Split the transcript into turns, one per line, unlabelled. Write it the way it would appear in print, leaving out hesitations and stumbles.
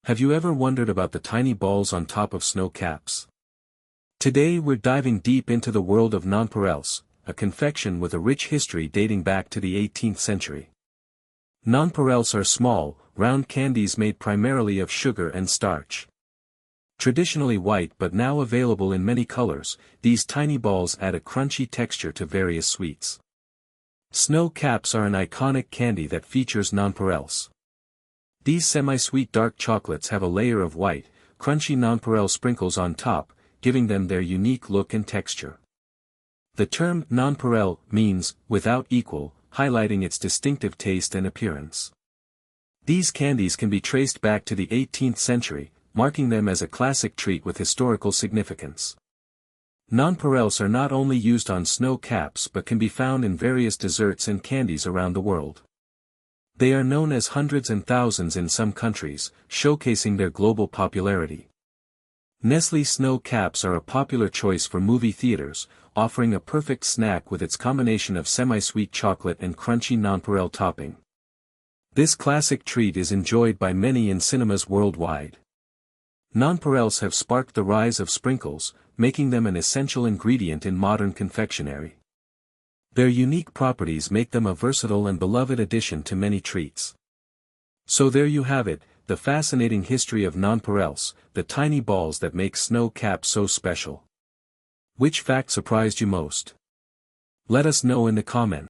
Have you ever wondered about the tiny balls on top of snow caps? Today we're diving deep into the world of nonpareils, a confection with a rich history dating back to the 18th century. Nonpareils are small, round candies made primarily of sugar and starch. Traditionally white but now available in many colors, these tiny balls add a crunchy texture to various sweets. Snow caps are an iconic candy that features nonpareils. These semi-sweet dark chocolates have a layer of white, crunchy nonpareil sprinkles on top, giving them their unique look and texture. The term nonpareil means without equal, highlighting its distinctive taste and appearance. These candies can be traced back to the 18th century, marking them as a classic treat with historical significance. Nonpareils are not only used on snow caps but can be found in various desserts and candies around the world. They are known as hundreds and thousands in some countries, showcasing their global popularity. Nestle snow caps are a popular choice for movie theaters, offering a perfect snack with its combination of semi-sweet chocolate and crunchy nonpareil topping. This classic treat is enjoyed by many in cinemas worldwide. Nonpareils have sparked the rise of sprinkles, making them an essential ingredient in modern confectionery. Their unique properties make them a versatile and beloved addition to many treats. So there you have it, the fascinating history of nonpareils, the tiny balls that make snow caps so special. Which fact surprised you most? Let us know in the comments.